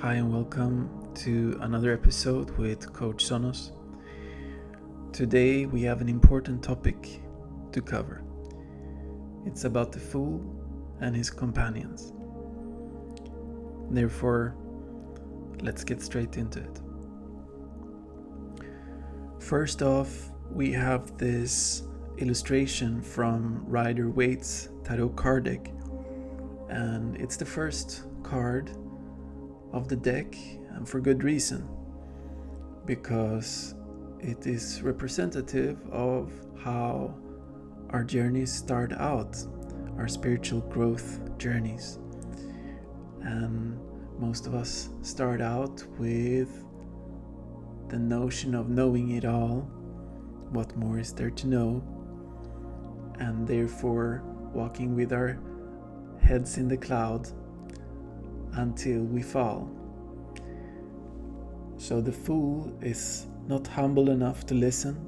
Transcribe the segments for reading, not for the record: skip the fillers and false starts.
Hi and welcome to another episode with Coach Sonos. Today we have an important topic to cover. It's about the fool and his companions. Therefore, let's get straight into it. First off, we have this illustration from Rider-Waite's tarot card deck, and it's the first card of the deck, and for good reason, because it is representative of how our journeys start out, our spiritual growth journeys. And most of us start out with the notion of knowing it all, what more is there to know, and therefore walking with our heads in the cloud until we fall. So the fool is not humble enough to listen,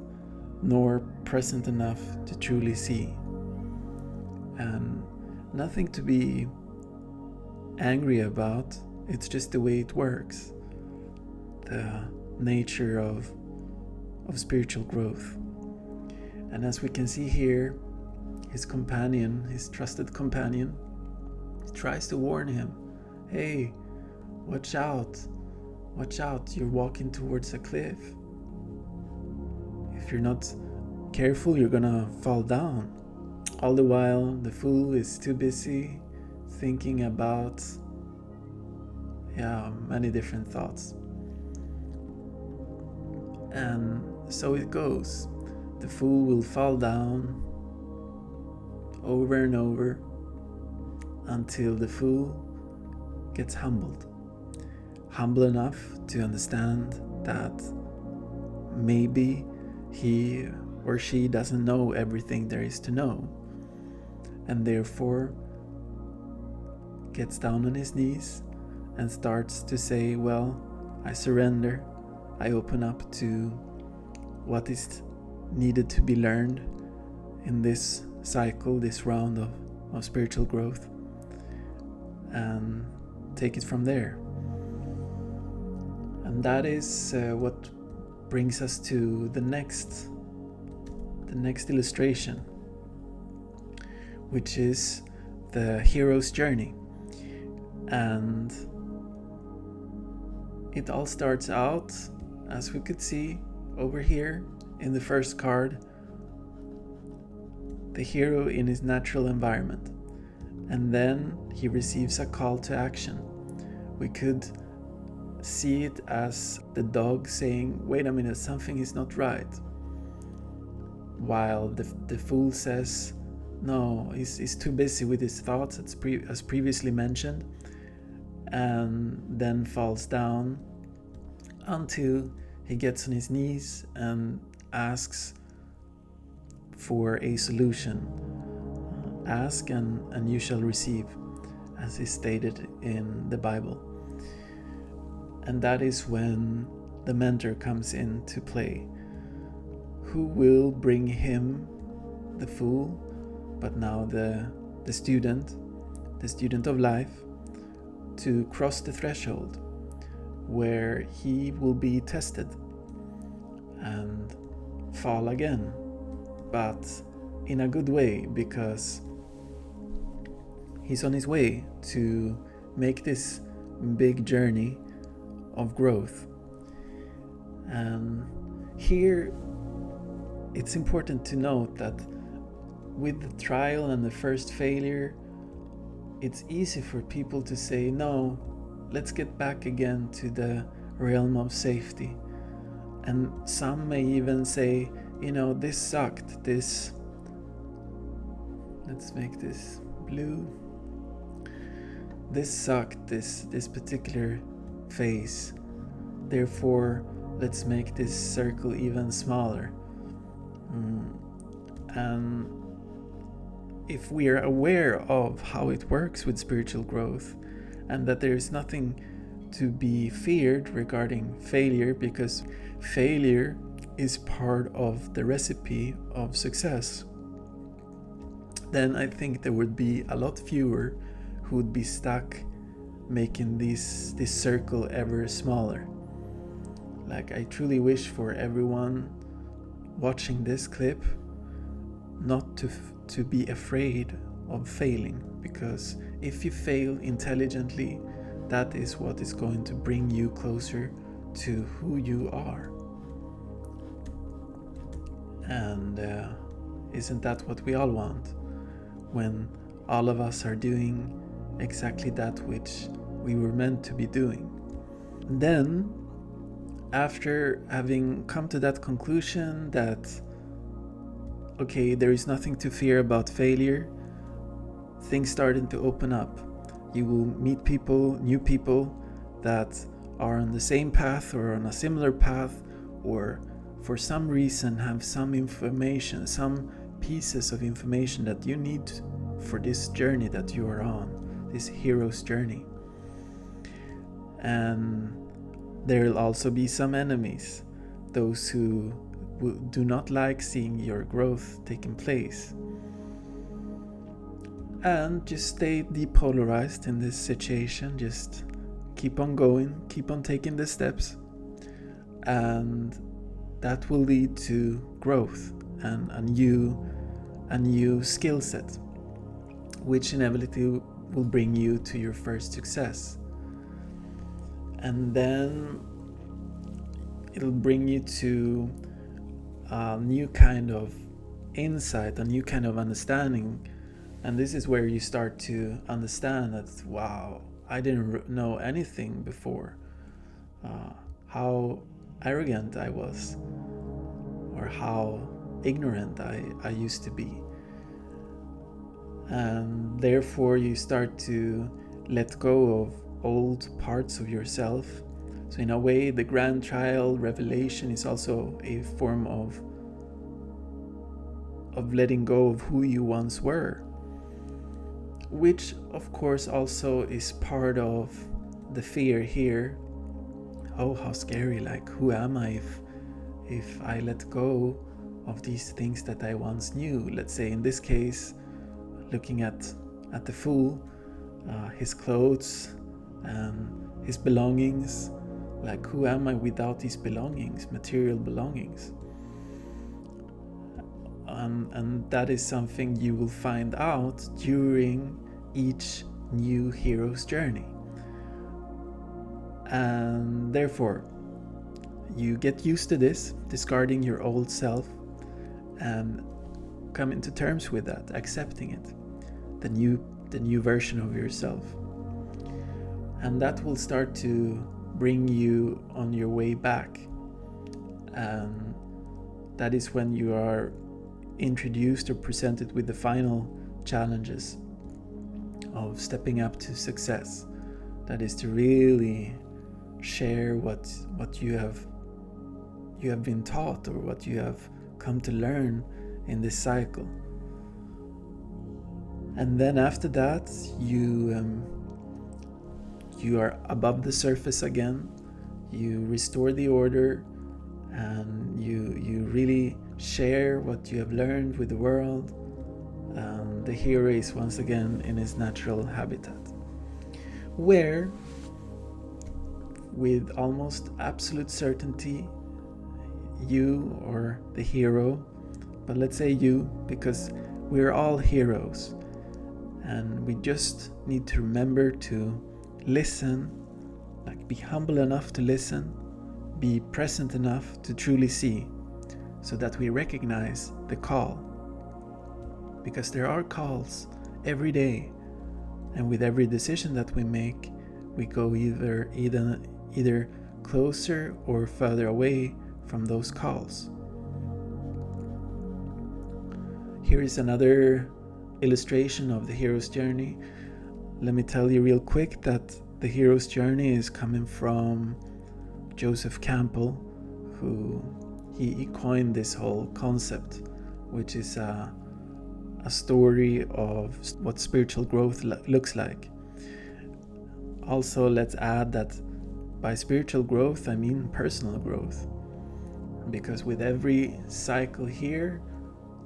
nor present enough to truly see. And nothing to be angry about, it's just the way it works. The nature of spiritual growth. And as we can see here, his companion, his trusted companion, tries to warn him, hey, watch out, you're walking towards a cliff. If you're not careful, you're gonna fall down. All the while, the fool is too busy thinking about many different thoughts. And so it goes. The fool will fall down over and over until the fool gets humbled enough to understand that maybe he or she doesn't know everything there is to know, and therefore gets down on his knees and starts to say, well, I surrender, I open up to what is needed to be learned in this cycle, this round of spiritual growth, and take it from there. And that is what brings us to the next illustration, which is the hero's journey. And it all starts out, as we could see over here in the first card, the hero in his natural environment. And then he receives a call to action. We could see it as the dog saying, wait a minute, something is not right. While the fool says, no, he's too busy with his thoughts, as previously mentioned, and then falls down until he gets on his knees and asks for a solution. Ask and you shall receive, as is stated in the Bible. And that is when the mentor comes into play, who will bring him, the fool, but now the student of life, to cross the threshold where he will be tested and fall again, but in a good way, because he's on his way to make this big journey of growth. And here it's important to note that with the trial and the first failure, it's easy for people to say, no, let's get back again to the realm of safety. And some may even say, this sucked, let's make this blue. This sucked, this particular phase. Therefore, let's make this circle even smaller. And if we are aware of how it works with spiritual growth, and that there is nothing to be feared regarding failure, because failure is part of the recipe of success, then I think there would be a lot fewer who would be stuck making this circle ever smaller. Like, I truly wish for everyone watching this clip not to be afraid of failing, because if you fail intelligently, that is what is going to bring you closer to who you are. And isn't that what we all want, when all of us are doing exactly that which we were meant to be doing? And then, after having come to that conclusion that, okay, there is nothing to fear about failure, things started to open up. You will meet people, new people that are on the same path or on a similar path, or for some reason have some information, some pieces of information that you need for this journey that you are on, this hero's journey. And there'll also be some enemies, those who do not like seeing your growth taking place. And just stay depolarized in this situation. Just keep on going, keep on taking the steps, and that will lead to growth and a new skill set, which inevitably will bring you to your first success. And then it'll bring you to a new kind of insight, a new kind of understanding. And this is where you start to understand that, wow, I didn't know anything before. How arrogant I was, or how ignorant I used to be. And therefore you start to let go of old parts of yourself. So in a way, the grand trial revelation is also a form of letting go of who you once were, which of course also is part of the fear here. Oh, how scary, like, who am I if I let go of these things that I once knew? Let's say in this case, looking at the fool, his clothes and his belongings. Like, who am I without these belongings, material belongings? And that is something you will find out during each new hero's journey. And therefore, you get used to this, discarding your old self, and come into terms with that, accepting it, the new version of yourself. And that will start to bring you on your way back. And that is when you are introduced or presented with the final challenges of stepping up to success. That is to really share what you have been taught, or what you have come to learn in this cycle. And then after that, you are above the surface again. You restore the order, and you really share what you have learned with the world. The hero is once again in his natural habitat, where with almost absolute certainty, you, or the hero, but let's say you, because we're all heroes, and we just need to remember to listen, like be humble enough to listen, be present enough to truly see, so that we recognize the call. Because there are calls every day, and with every decision that we make, we go either closer or further away from those calls. Here is another illustration of the hero's journey. Let me tell you real quick that the hero's journey is coming from Joseph Campbell, who he coined this whole concept, which is a story of what spiritual growth looks like. Also, let's add that by spiritual growth, I mean personal growth. Because with every cycle here,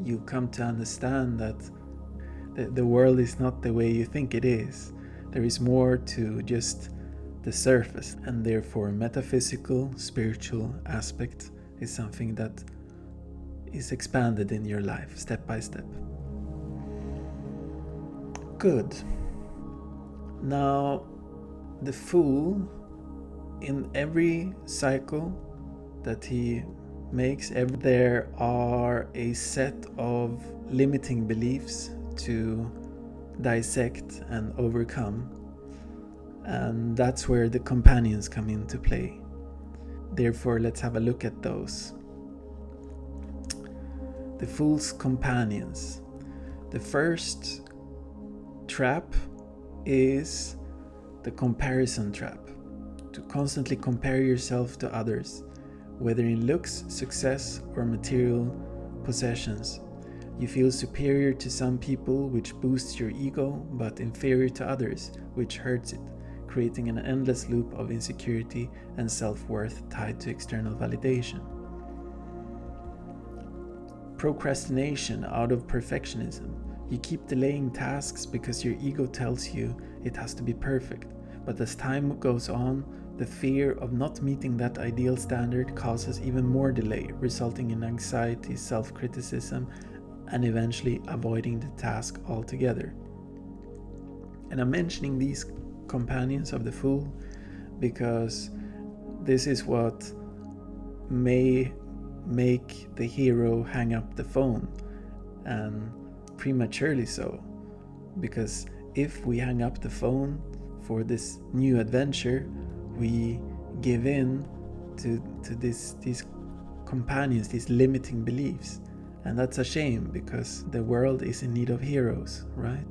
you come to understand that the world is not the way you think it is. There is more to just the surface, and therefore metaphysical, spiritual aspect is something that is expanded in your life step by step. Good. Now, the Fool, in every cycle that he makes, there are a set of limiting beliefs to dissect and overcome, and that's where the companions come into play. Therefore, let's have a look at those. The Fool's companions. The first trap is the comparison trap. To constantly compare yourself to others, whether in looks, success, or material possessions. You feel superior to some people, which boosts your ego, but inferior to others, which hurts it, creating an endless loop of insecurity and self-worth tied to external validation. Procrastination out of perfectionism. You keep delaying tasks because your ego tells you it has to be perfect, but as time goes on, the fear of not meeting that ideal standard causes even more delay, resulting in anxiety, self-criticism, and eventually avoiding the task altogether. And I'm mentioning these companions of the Fool because this is what may make the hero hang up the phone, and prematurely so, because if we hang up the phone for this new adventure, we give in to these companions, these limiting beliefs. And that's a shame, because the world is in need of heroes, right?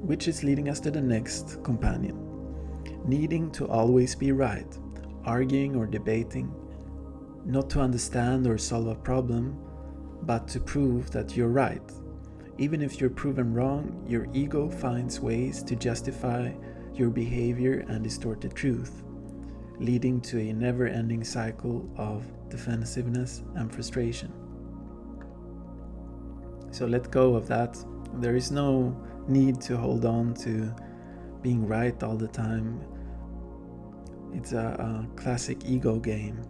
Which is leading us to the next companion. Needing to always be right, arguing or debating, not to understand or solve a problem, but to prove that you're right. Even if you're proven wrong, your ego finds ways to justify your behavior and distort the truth, leading to a never-ending cycle of defensiveness and frustration. So let go of that. There is no need to hold on to being right all the time. It's a classic ego game.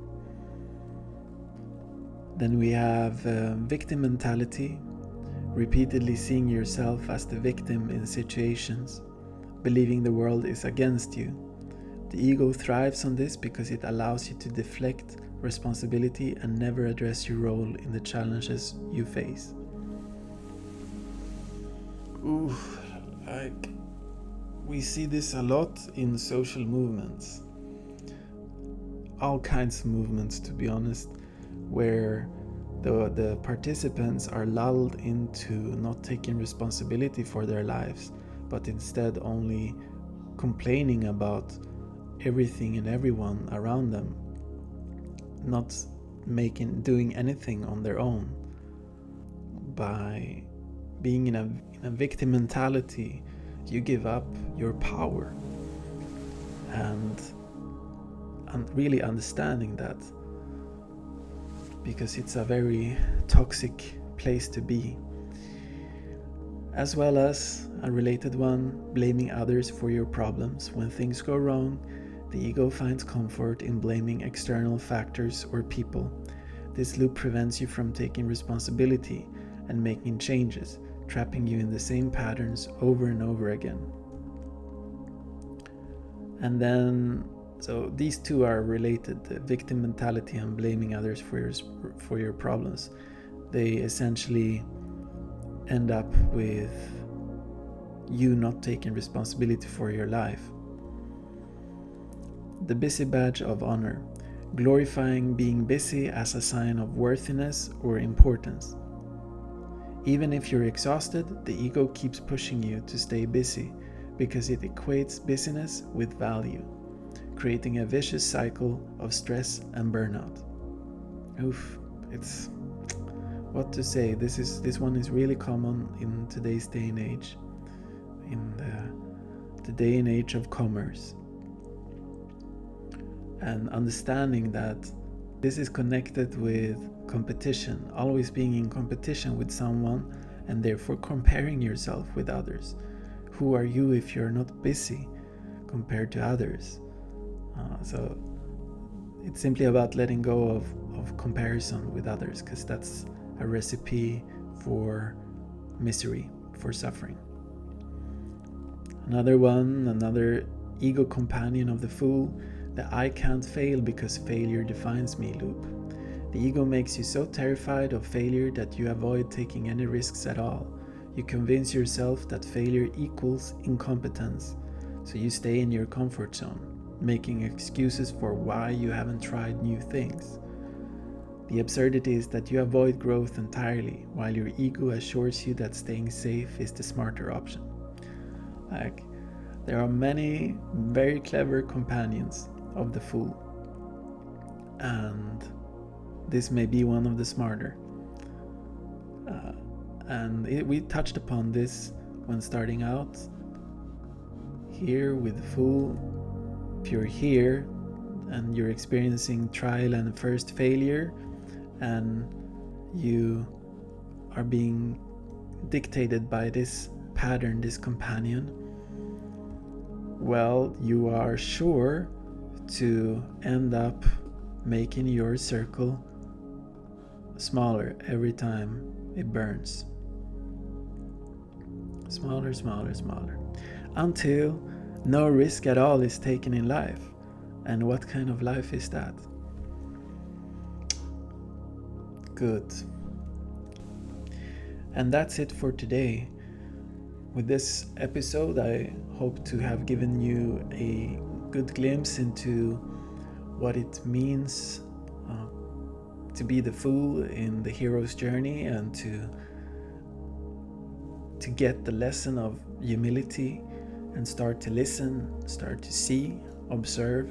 Then we have victim mentality, repeatedly seeing yourself as the victim in situations, believing the world is against you. The ego thrives on this because it allows you to deflect responsibility and never address your role in the challenges you face. We see this a lot in social movements. All kinds of movements, to be honest, where the participants are lulled into not taking responsibility for their lives, but instead only complaining about everything and everyone around them, not doing anything on their own. By being in a victim mentality, you give up your power, and really understanding that, because it's a very toxic place to be. As well as a related one, blaming others for your problems. When things go wrong, the ego finds comfort in blaming external factors or people. This loop prevents you from taking responsibility and making changes, trapping you in the same patterns over and over again. And then, so these two are related, the victim mentality and blaming others for your problems. They essentially end up with you not taking responsibility for your life. The busy badge of honor, glorifying being busy as a sign of worthiness or importance. Even if you're exhausted, the ego keeps pushing you to stay busy because it equates busyness with value, creating a vicious cycle of stress and burnout. It's what to say. This one is really common in today's day and age, in the day and age of commerce. And understanding that this is connected with competition, always being in competition with someone, and therefore comparing yourself with others, who are you if you're not busy compared to others? So it's simply about letting go of comparison with others, because that's a recipe for misery, for suffering. Another ego companion of the fool, the I can't fail because failure defines me loop. The ego makes you so terrified of failure that you avoid taking any risks at all. You convince yourself that failure equals incompetence, so you stay in your comfort zone, making excuses for why you haven't tried new things. The absurdity is that you avoid growth entirely, while your ego assures you that staying safe is the smarter option. Like, there are many very clever companions of the fool, and this may be one of the smarter. We touched upon this when starting out. Here with the fool, if you're here and you're experiencing trial and first failure, and you are being dictated by this pattern, this companion, well, you are sure to end up making your circle smaller every time it burns. Smaller, smaller, smaller, until no risk at all is taken in life. And what kind of life is that? Good. And that's it for today. With this episode, I hope to have given you a good glimpse into what it means to be the fool in the hero's journey, and to get the lesson of humility and start to listen, start to see, observe.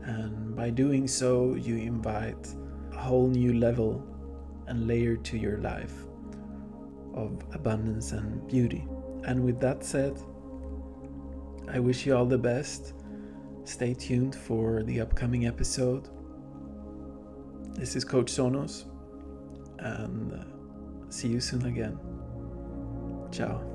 And by doing so, you invite a whole new level and layer to your life of abundance and beauty. And with that said, I wish you all the best. Stay tuned for the upcoming episode. This is Coach Sonos, and see you soon again. Ciao.